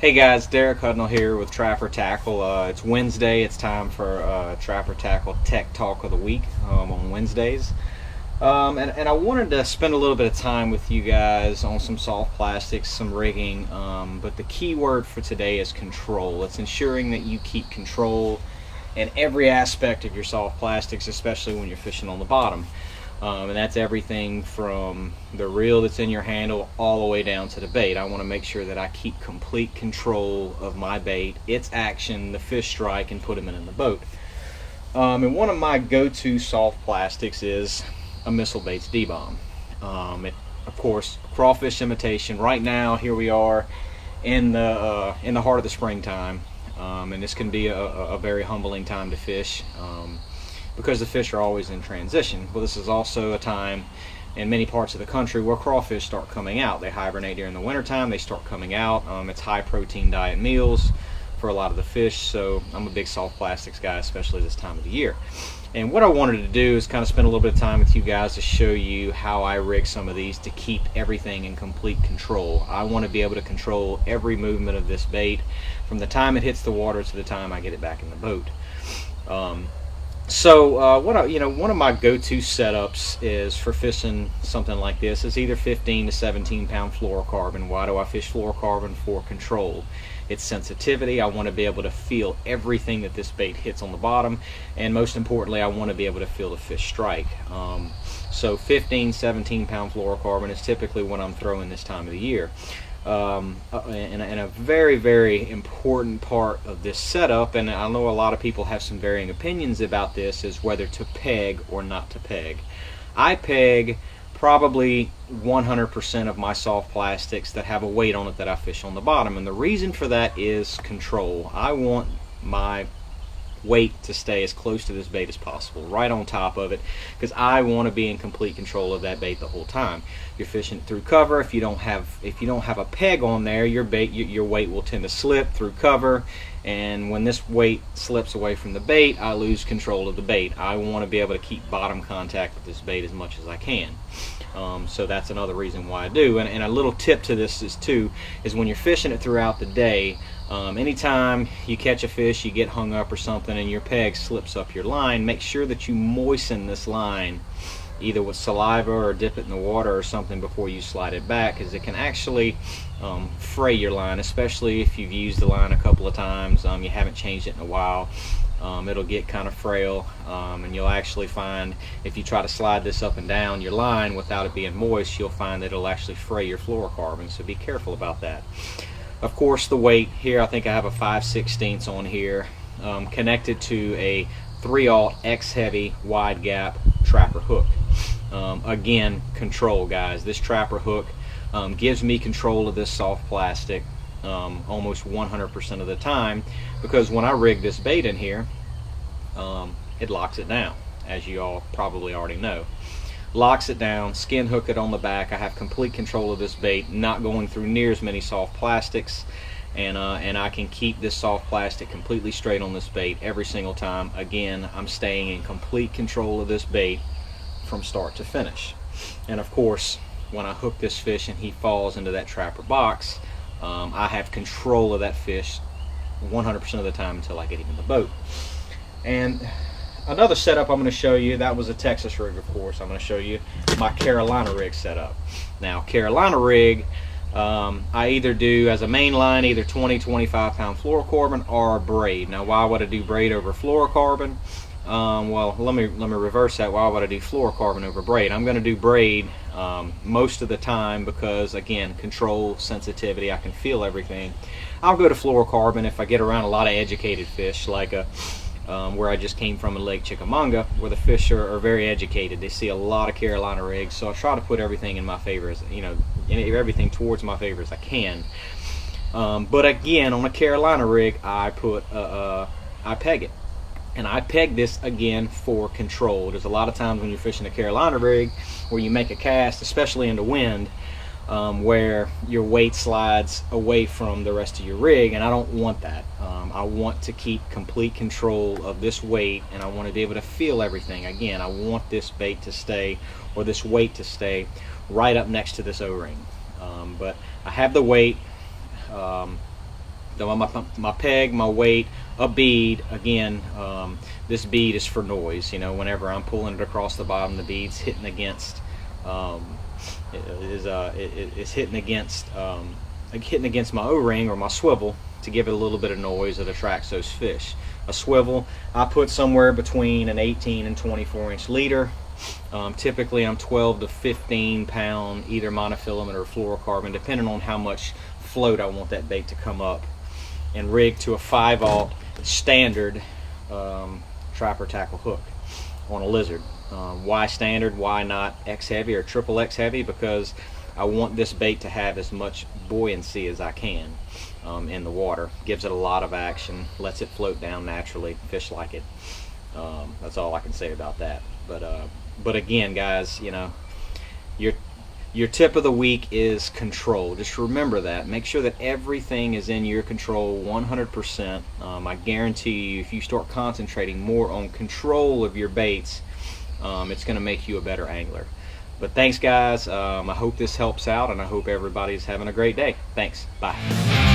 Hey guys, Derek Hudnall here with Trapper Tackle. It's Wednesday. It's time for Trapper Tackle Tech Talk of the Week on Wednesdays. And I wanted to spend a little bit of time with you guys on some soft plastics, some rigging, but the key word for today is control. It's ensuring that you keep control in every aspect of your soft plastics, especially when you're fishing on the bottom. And that's everything from the reel that's in your handle all the way down to the bait. I want to make sure that I keep complete control of my bait, its action, the fish strike, and put them in the boat. And one of my go-to soft plastics is a Missile Baits D-Bomb. Of course, crawfish imitation. Right now, here we are in the heart of the springtime, and this can be a very humbling time to fish. Because the fish are always in transition. Well, this is also a time in many parts of the country where crawfish start coming out. They hibernate during the wintertime, they start coming out. It's high protein diet meals for a lot of the fish, so I'm a big soft plastics guy, especially this time of the year. And what I wanted to do is kind of spend a little bit of time with you guys to show you how I rig some of these to keep everything in complete control. I want to be able to control every movement of this bait from the time it hits the water to the time I get it back in the boat. One of my go-to setups is for fishing something like this is either 15 to 17 pound fluorocarbon. Why do I fish fluorocarbon? For control. It's sensitivity. I want to be able to feel everything that this bait hits on the bottom, and most importantly, I want to be able to feel the fish strike. So 15, 17 pound fluorocarbon is typically what I'm throwing this time of the year. And a very, very important part of this setup, and I know a lot of people have some varying opinions about this, is whether to peg or not to peg. I peg probably 100% of my soft plastics that have a weight on it that I fish on the bottom, and the reason for that is control. I want my weight to stay as close to this bait as possible, right on top of it, because I want to be in complete control of that bait the whole time. You're fishing through cover. If you don't have a peg on there, your weight will tend to slip through cover, and when this weight slips away from the bait, I lose control of the bait. I want to be able to keep bottom contact with this bait as much as I can. So that's another reason why I do. And a little tip to this is when you're fishing it throughout the day, anytime you catch a fish, you get hung up or something, and your peg slips up your line, make sure that you moisten this line either with saliva or dip it in the water or something before you slide it back, because it can actually fray your line, especially if you've used the line a couple of times, you haven't changed it in a while. It'll get kind of frail, and you'll actually find if you try to slide this up and down your line without it being moist, you'll find that it'll actually fray your fluorocarbon, so be careful about that. Of course, the weight here, I think I have a 5/16 on here, connected to a 3/0 X heavy wide gap trapper hook. Again, control, guys. This trapper hook gives me control of this soft plastic almost 100% of the time, because when I rig this bait in here, it locks it down, as you all probably already know. Locks it down, skin hook it on the back. I have complete control of this bait, not going through near as many soft plastics, and I can keep this soft plastic completely straight on this bait every single time. Again, I'm staying in complete control of this bait from start to finish. And of course, when I hook this fish and he falls into that trapper box, I have control of that fish 100% of the time until I get him in the boat. And another setup I'm going to show you, that was a Texas rig, of course. I'm going to show you my Carolina rig setup. Now, Carolina rig, I either do as a main line either 20-25 pound fluorocarbon or braid. Now, why would I do braid over fluorocarbon? Well, let me reverse that. Why would I do fluorocarbon over braid? I'm going to do braid most of the time because, again, control, sensitivity, I can feel everything. I'll go to fluorocarbon if I get around a lot of educated fish, like where I just came from in Lake Chickamauga, where the fish are very educated. They see a lot of Carolina rigs, so I try to put everything in my favor, everything towards my favor as I can. But again, on a Carolina rig, I peg it. And I peg this again for control. There's a lot of times when you're fishing a Carolina rig where you make a cast, especially in the wind, where your weight slides away from the rest of your rig, and I don't want that. I want to keep complete control of this weight, and I want to be able to feel everything. Again, I want this bait to stay, or this weight to stay, right up next to this O-ring. But I have the weight my peg, my weight, a bead. Again, this bead is for noise. You know, whenever I'm pulling it across the bottom, the bead's hitting against is hitting against my O-ring or my swivel to give it a little bit of noise that attracts those fish. A swivel I put somewhere between an 18 and 24 inch leader. Typically I'm 12 to 15 pound either monofilament or fluorocarbon, depending on how much float I want that bait to come up, and rigged to a 5/0 standard trapper tackle hook on a lizard. Why standard? Why not X heavy or triple X heavy? Because I want this bait to have as much buoyancy as I can in the water. Gives it a lot of action, lets it float down naturally. Fish like it. That's all I can say about that. But again, guys, you know, your tip of the week is control. Just remember that. Make sure that everything is in your control 100%. I guarantee you, if you start concentrating more on control of your baits, it's going to make you a better angler. But thanks, guys. I hope this helps out, and I hope everybody's having a great day. Thanks. Bye.